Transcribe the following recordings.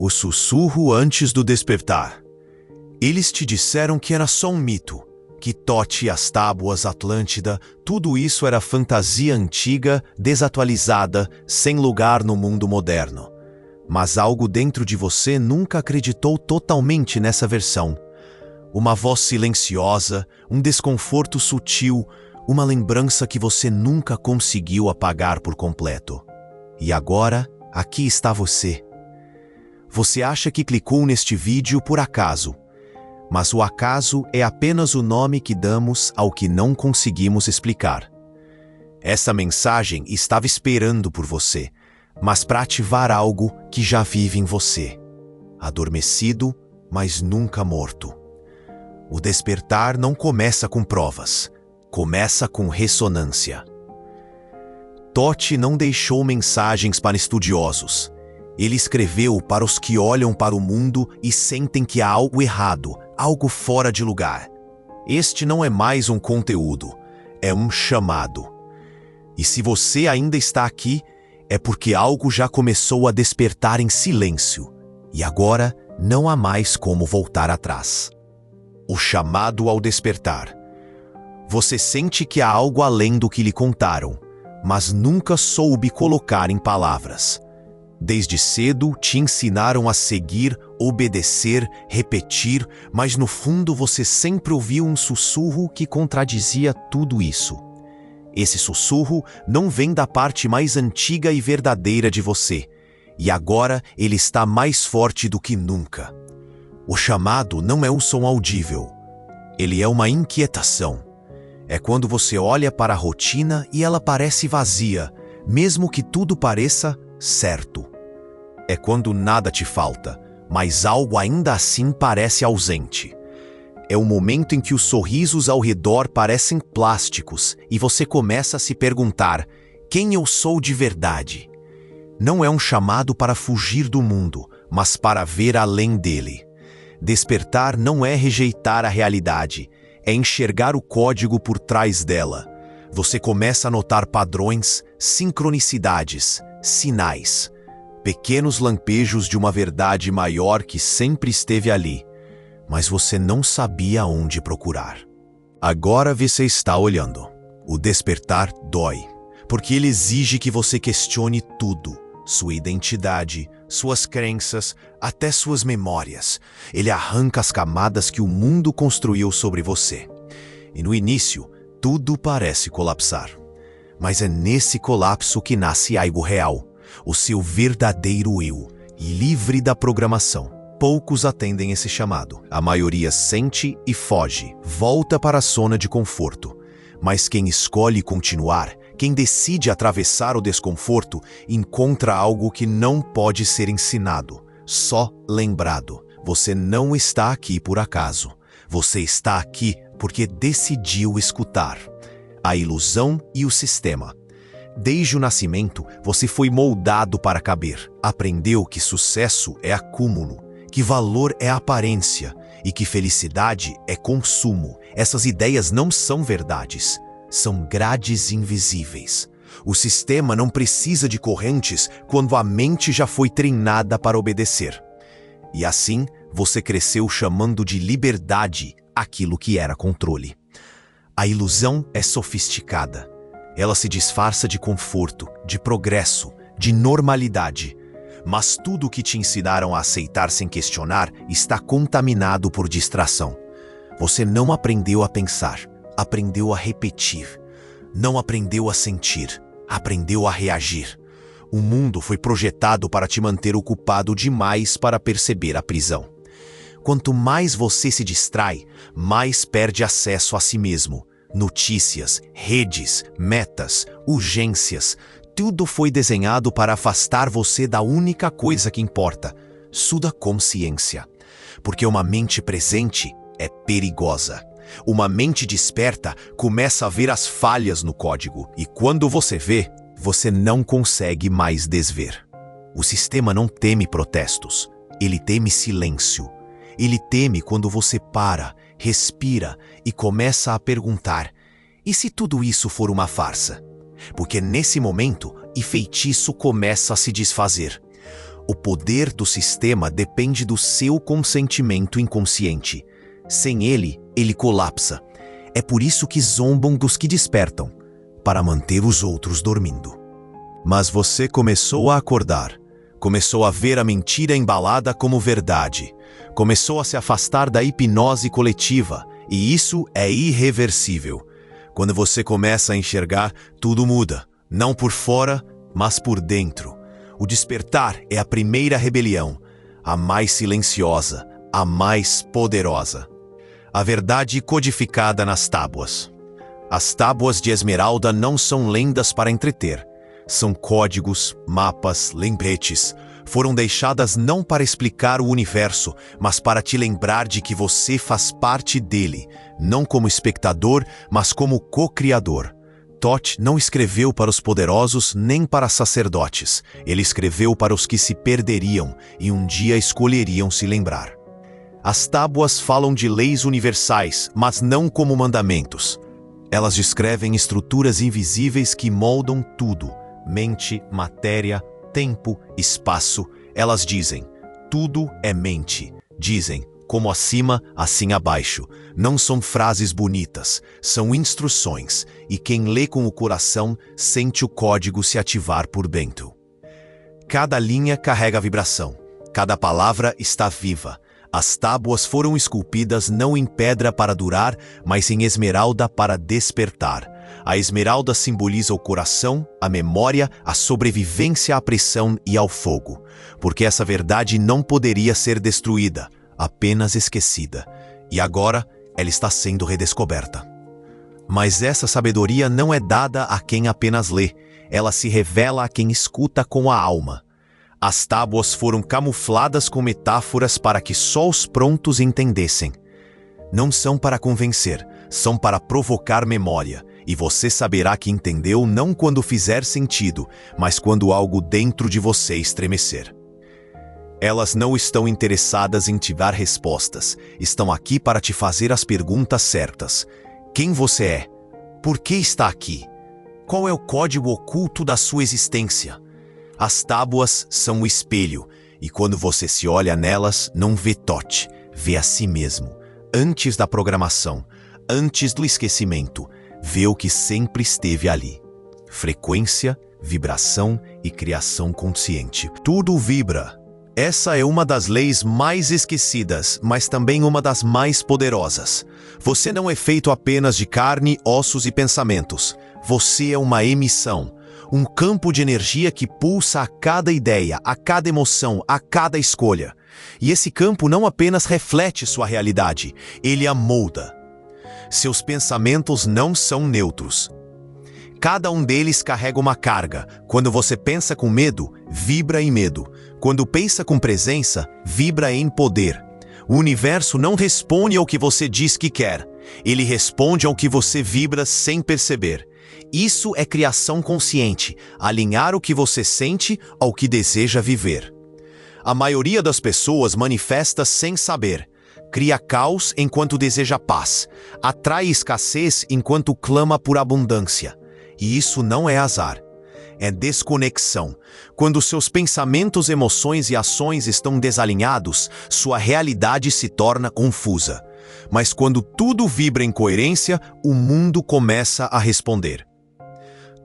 O sussurro antes do despertar. Eles te disseram que era só um mito, que Thoth, as tábuas, Atlântida, tudo isso era fantasia antiga, desatualizada, sem lugar no mundo moderno. Mas algo dentro de você nunca acreditou totalmente nessa versão. Uma voz silenciosa, um desconforto sutil, uma lembrança que você nunca conseguiu apagar por completo. E agora, aqui está você. Você acha que clicou neste vídeo por acaso, mas o acaso é apenas o nome que damos ao que não conseguimos explicar. Essa mensagem estava esperando por você, mas para ativar algo que já vive em você. Adormecido, mas nunca morto. O despertar não começa com provas, começa com ressonância. Thoth não deixou mensagens para estudiosos. Ele escreveu para os que olham para o mundo e sentem que há algo errado, algo fora de lugar. Este não é mais um conteúdo, é um chamado. E se você ainda está aqui, é porque algo já começou a despertar em silêncio, e agora não há mais como voltar atrás. O chamado ao despertar. Você sente que há algo além do que lhe contaram, mas nunca soube colocar em palavras. Desde cedo te ensinaram a seguir, obedecer, repetir, mas no fundo você sempre ouviu um sussurro que contradizia tudo isso. Esse sussurro não vem da parte mais antiga e verdadeira de você, e agora ele está mais forte do que nunca. O chamado não é um som audível, ele é uma inquietação. É quando você olha para a rotina e ela parece vazia, mesmo que tudo pareça certo. É quando nada te falta, mas algo ainda assim parece ausente. É o momento em que os sorrisos ao redor parecem plásticos e você começa a se perguntar: quem eu sou de verdade? Não é um chamado para fugir do mundo, mas para ver além dele. Despertar não é rejeitar a realidade, é enxergar o código por trás dela. Você começa a notar padrões, sincronicidades, sinais. Pequenos lampejos de uma verdade maior que sempre esteve ali, mas você não sabia onde procurar. Agora você está olhando. O despertar dói, porque ele exige que você questione tudo, sua identidade, suas crenças, até suas memórias. Ele arranca as camadas que o mundo construiu sobre você. E no início, tudo parece colapsar. Mas é nesse colapso que nasce algo real. O seu verdadeiro eu, livre da programação. Poucos atendem esse chamado. A maioria sente e foge, volta para a zona de conforto. Mas quem escolhe continuar, quem decide atravessar o desconforto, encontra algo que não pode ser ensinado, só lembrado. Você não está aqui por acaso. Você está aqui porque decidiu escutar. A ilusão e o sistema. Desde o nascimento, você foi moldado para caber. Aprendeu que sucesso é acúmulo, que valor é aparência e que felicidade é consumo. Essas ideias não são verdades, são grades invisíveis. O sistema não precisa de correntes quando a mente já foi treinada para obedecer. E assim, você cresceu chamando de liberdade aquilo que era controle. A ilusão é sofisticada. Ela se disfarça de conforto, de progresso, de normalidade. Mas tudo o que te ensinaram a aceitar sem questionar está contaminado por distração. Você não aprendeu a pensar, aprendeu a repetir. Não aprendeu a sentir, aprendeu a reagir. O mundo foi projetado para te manter ocupado demais para perceber a prisão. Quanto mais você se distrai, mais perde acesso a si mesmo. Notícias, redes, metas, urgências, tudo foi desenhado para afastar você da única coisa que importa, sua consciência. Porque uma mente presente é perigosa. Uma mente desperta começa a ver as falhas no código e quando você vê, você não consegue mais desver. O sistema não teme protestos, ele teme silêncio. Ele teme quando você para, respira e começa a perguntar: e se tudo isso for uma farsa? Porque nesse momento, o feitiço começa a se desfazer. O poder do sistema depende do seu consentimento inconsciente. Sem ele, ele colapsa. É por isso que zombam dos que despertam, para manter os outros dormindo. Mas você começou a acordar. Começou a ver a mentira embalada como verdade. Começou a se afastar da hipnose coletiva, e isso é irreversível. Quando você começa a enxergar, tudo muda, não por fora, mas por dentro. O despertar é a primeira rebelião, a mais silenciosa, a mais poderosa. A verdade codificada nas tábuas. As tábuas de esmeralda não são lendas para entreter. São códigos, mapas, lembretes. Foram deixadas não para explicar o universo, mas para te lembrar de que você faz parte dele, não como espectador, mas como co-criador. Thoth não escreveu para os poderosos nem para sacerdotes. Ele escreveu para os que se perderiam e um dia escolheriam se lembrar. As tábuas falam de leis universais, mas não como mandamentos. Elas descrevem estruturas invisíveis que moldam tudo: mente, matéria, tempo, espaço. Elas dizem: tudo é mente. Dizem: como acima, assim abaixo. Não são frases bonitas, são instruções, e quem lê com o coração sente o código se ativar por dentro. Cada linha carrega vibração, cada palavra está viva. As tábuas foram esculpidas não em pedra para durar, mas em esmeralda para despertar. A esmeralda simboliza o coração, a memória, a sobrevivência à pressão e ao fogo, porque essa verdade não poderia ser destruída, apenas esquecida, e agora ela está sendo redescoberta. Mas essa sabedoria não é dada a quem apenas lê, ela se revela a quem escuta com a alma. As tábuas foram camufladas com metáforas para que só os prontos entendessem. Não são para convencer, são para provocar memória, e você saberá que entendeu não quando fizer sentido, mas quando algo dentro de você estremecer. Elas não estão interessadas em te dar respostas, estão aqui para te fazer as perguntas certas. Quem você é? Por que está aqui? Qual é o código oculto da sua existência? As tábuas são o espelho, e quando você se olha nelas, não vê Thoth, vê a si mesmo. Antes da programação, antes do esquecimento, vê o que sempre esteve ali. Frequência, vibração e criação consciente. Tudo vibra. Essa é uma das leis mais esquecidas, mas também uma das mais poderosas. Você não é feito apenas de carne, ossos e pensamentos. Você é uma emissão, um campo de energia que pulsa a cada ideia, a cada emoção, a cada escolha. E esse campo não apenas reflete sua realidade, ele a molda. Seus pensamentos não são neutros. Cada um deles carrega uma carga. Quando você pensa com medo, vibra em medo. Quando pensa com presença, vibra em poder. O universo não responde ao que você diz que quer. Ele responde ao que você vibra sem perceber. Isso é criação consciente, alinhar o que você sente ao que deseja viver. A maioria das pessoas manifesta sem saber. Cria caos enquanto deseja paz. Atrai escassez enquanto clama por abundância. E isso não é azar. É desconexão. Quando seus pensamentos, emoções e ações estão desalinhados, sua realidade se torna confusa. Mas quando tudo vibra em coerência, o mundo começa a responder.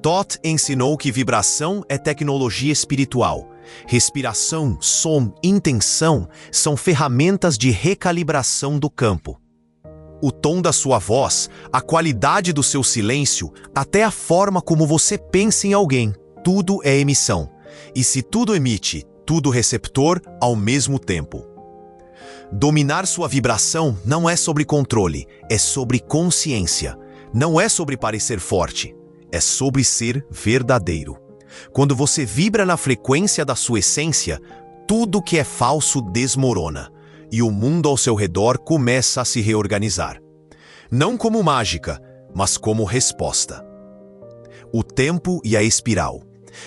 Thoth ensinou que vibração é tecnologia espiritual. Respiração, som, intenção são ferramentas de recalibração do campo. O tom da sua voz, a qualidade do seu silêncio, até a forma como você pensa em alguém, tudo é emissão. E se tudo emite, tudo receptor ao mesmo tempo. Dominar sua vibração não é sobre controle, é sobre consciência. Não é sobre parecer forte, é sobre ser verdadeiro. Quando você vibra na frequência da sua essência, tudo que é falso desmorona. E o mundo ao seu redor começa a se reorganizar. Não como mágica, mas como resposta. O tempo e a espiral.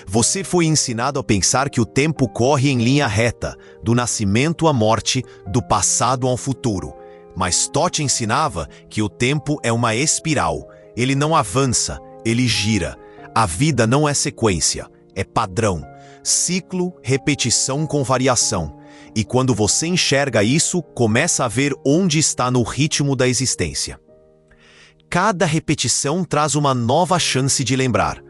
Você foi ensinado a pensar que o tempo corre em linha reta, do nascimento à morte, do passado ao futuro. Mas Thoth ensinava que o tempo é uma espiral. Ele não avança, ele gira. A vida não é sequência, é padrão. ciclo, repetição com variação. E quando você enxerga isso, começa a ver onde está no ritmo da existência. Cada repetição traz uma nova chance de lembrar.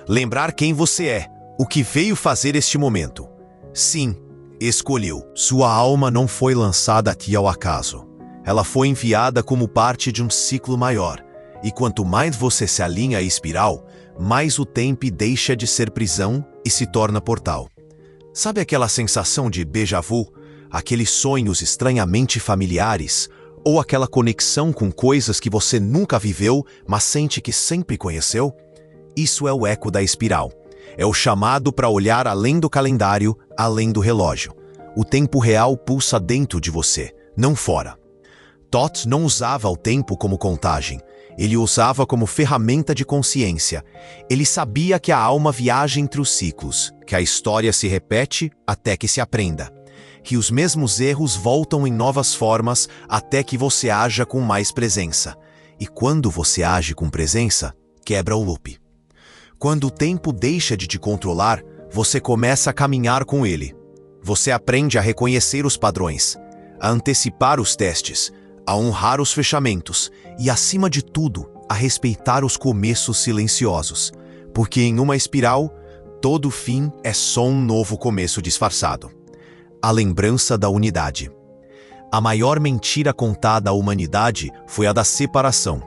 Lembrar quem você é, o que veio fazer este momento. Sim, escolheu. Sua alma não foi lançada aqui ao acaso. Ela foi enviada como parte de um ciclo maior. E quanto mais você se alinha à espiral, mais o tempo deixa de ser prisão e se torna portal. Sabe aquela sensação de déjà vu? Aqueles sonhos estranhamente familiares? Ou aquela conexão com coisas que você nunca viveu, mas sente que sempre conheceu? Isso é o eco da espiral. É o chamado para olhar além do calendário, além do relógio. O tempo real pulsa dentro de você, não fora. Thoth não usava o tempo como contagem. Ele o usava como ferramenta de consciência. Ele sabia que a alma viaja entre os ciclos, que a história se repete até que se aprenda, que os mesmos erros voltam em novas formas até que você haja com mais presença. E quando você age com presença, quebra o loop. Quando o tempo deixa de te controlar, você começa a caminhar com ele. Você aprende a reconhecer os padrões, a antecipar os testes, a honrar os fechamentos e, acima de tudo, a respeitar os começos silenciosos. Porque em uma espiral, todo fim é só um novo começo disfarçado. A lembrança da unidade. A maior mentira contada à humanidade foi a da separação.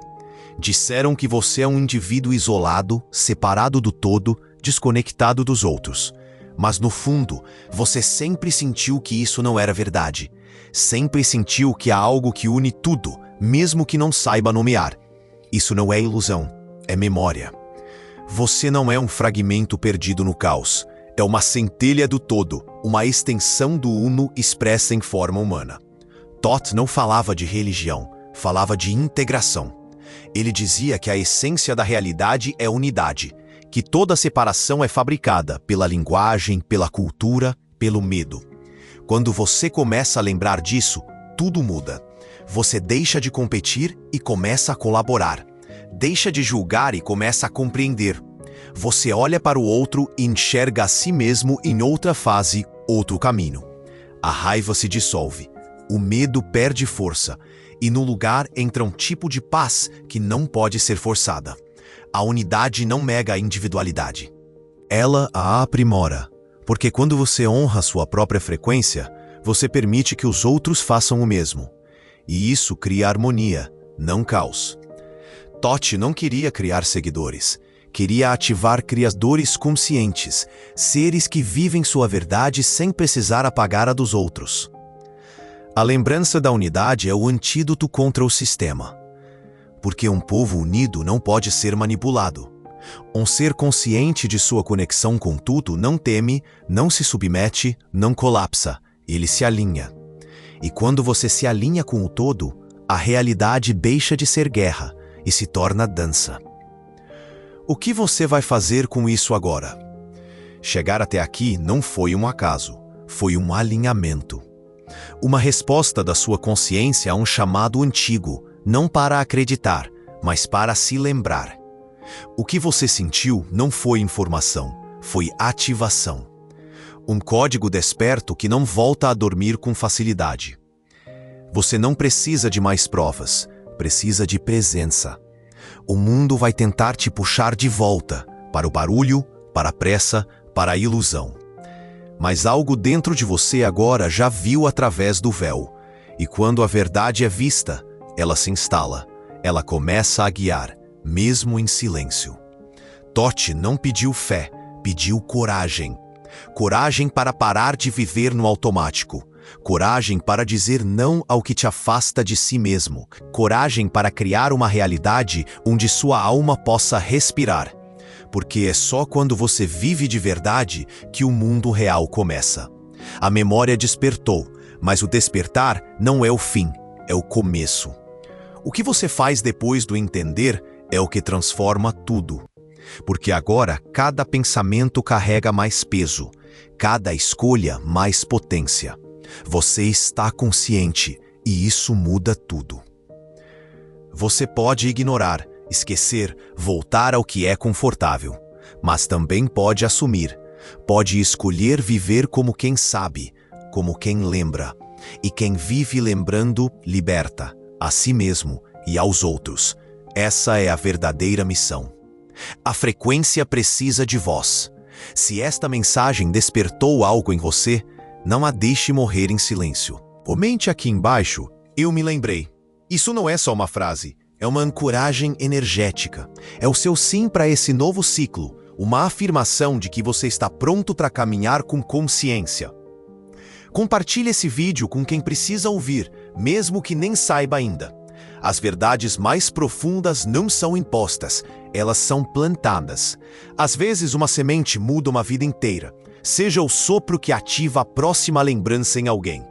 Disseram que você é um indivíduo isolado, separado do todo, desconectado dos outros. Mas no fundo, você sempre sentiu que isso não era verdade. Sempre sentiu que há algo que une tudo, mesmo que não saiba nomear. Isso não é ilusão, é memória. Você não é um fragmento perdido no caos. É uma centelha do todo, uma extensão do uno expressa em forma humana. Thoth não falava de religião, falava de integração. Ele dizia que a essência da realidade é unidade, que toda separação é fabricada pela linguagem, pela cultura, pelo medo. Quando você começa a lembrar disso, tudo muda. Você deixa de competir e começa a colaborar. Deixa de julgar e começa a compreender. Você olha para o outro e enxerga a si mesmo em outra fase, outro caminho. A raiva se dissolve. O medo perde força. E no lugar entra um tipo de paz que não pode ser forçada. A unidade não nega a individualidade. Ela a aprimora. Porque quando você honra sua própria frequência, você permite que os outros façam o mesmo. E isso cria harmonia, não caos. Thoth não queria criar seguidores. Queria ativar criadores conscientes, seres que vivem sua verdade sem precisar apagar a dos outros. A lembrança da unidade é o antídoto contra o sistema. Porque um povo unido não pode ser manipulado. Um ser consciente de sua conexão com tudo não teme, não se submete, não colapsa. Ele se alinha. E quando você se alinha com o todo, a realidade deixa de ser guerra e se torna dança. O que você vai fazer com isso agora? Chegar até aqui não foi um acaso, foi um alinhamento. Uma resposta da sua consciência a um chamado antigo, não para acreditar, mas para se lembrar. O que você sentiu não foi informação, foi ativação. Um código desperto que não volta a dormir com facilidade. Você não precisa de mais provas, precisa de presença. O mundo vai tentar te puxar de volta, para o barulho, para a pressa, para a ilusão. Mas algo dentro de você agora já viu através do véu. E quando a verdade é vista, ela se instala, ela começa a guiar, mesmo em silêncio. Thoth não pediu fé, pediu coragem. Coragem para parar de viver no automático. Coragem para dizer não ao que te afasta de si mesmo. Coragem para criar uma realidade onde sua alma possa respirar. Porque é só quando você vive de verdade que o mundo real começa. A memória despertou, mas o despertar não é o fim, é o começo. O que você faz depois do entender é o que transforma tudo. Porque agora cada pensamento carrega mais peso, cada escolha mais potência. Você está consciente e isso muda tudo. Você pode ignorar, esquecer, voltar ao que é confortável, mas também pode assumir, Pode escolher viver como quem sabe, como quem lembra. E quem vive lembrando, liberta a si mesmo e aos outros. Essa é a verdadeira missão. A frequência precisa de voz. Se esta mensagem despertou algo em você, não a deixe morrer em silêncio. Comente aqui embaixo, eu me lembrei. Isso não é só uma frase, é uma ancoragem energética. É o seu sim para esse novo ciclo, uma afirmação de que você está pronto para caminhar com consciência. Compartilhe esse vídeo com quem precisa ouvir, mesmo que nem saiba ainda. As verdades mais profundas não são impostas, elas são plantadas. Às vezes uma semente muda uma vida inteira. Seja o sopro que ativa a próxima lembrança em alguém.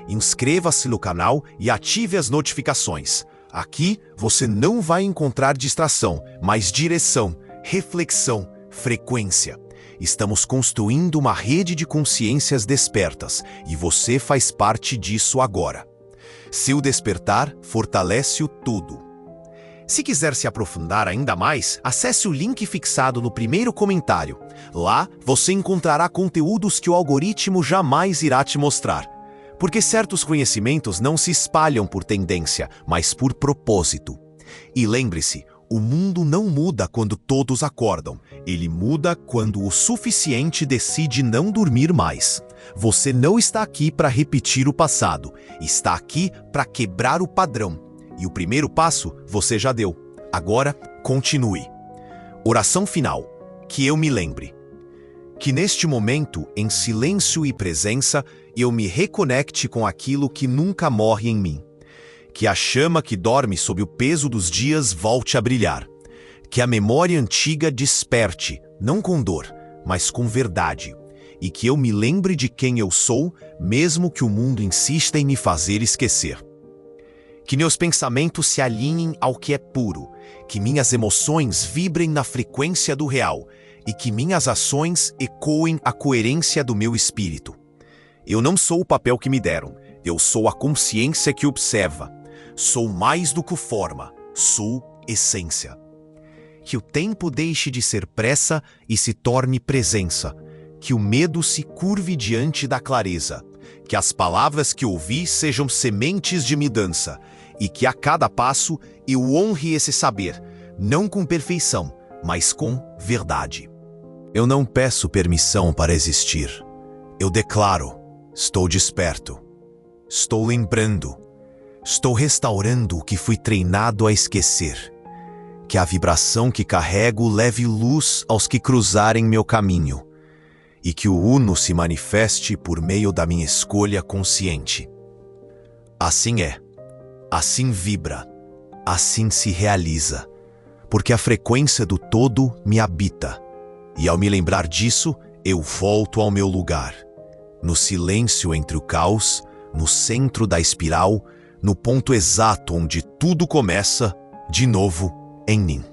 Inscreva-se no canal e ative as notificações. Aqui você não vai encontrar distração, mas direção, reflexão, frequência. Estamos construindo uma rede de consciências despertas e você faz parte disso agora. Seu despertar fortalece o todo. Se quiser se aprofundar ainda mais, acesse o link fixado no primeiro comentário. Lá você encontrará conteúdos que o algoritmo jamais irá te mostrar. Porque certos conhecimentos não se espalham por tendência, mas por propósito. E lembre-se, o mundo não muda quando todos acordam. Ele muda quando o suficiente decide não dormir mais. Você não está aqui para repetir o passado. Está aqui para quebrar o padrão. E o primeiro passo você já deu. Agora, continue. Oração final. Que eu me lembre. Que neste momento, em silêncio e presença, eu me reconecte com aquilo que nunca morre em mim. Que a chama que dorme sob o peso dos dias volte a brilhar. Que a memória antiga desperte, não com dor, mas com verdade. E que eu me lembre de quem eu sou, mesmo que o mundo insista em me fazer esquecer. Que meus pensamentos se alinhem ao que é puro. Que minhas emoções vibrem na frequência do real. E que minhas ações ecoem a coerência do meu espírito. Eu não sou o papel que me deram. Eu sou a consciência que observa. Sou mais do que forma, sou essência. Que o tempo deixe de ser pressa e se torne presença. Que o medo se curve diante da clareza. Que as palavras que ouvi sejam sementes de mudança. E que a cada passo eu honre esse saber, não com perfeição, mas com verdade. Eu não peço permissão para existir. Eu declaro, estou desperto. Estou lembrando. Estou restaurando o que fui treinado a esquecer. Que a vibração que carrego leve luz aos que cruzarem meu caminho. E que o Uno se manifeste por meio da minha escolha consciente. Assim é. Assim vibra. Assim se realiza. Porque a frequência do todo me habita. E ao me lembrar disso, eu volto ao meu lugar. No silêncio entre o caos, no centro da espiral, no ponto exato onde tudo começa, de novo, em mim.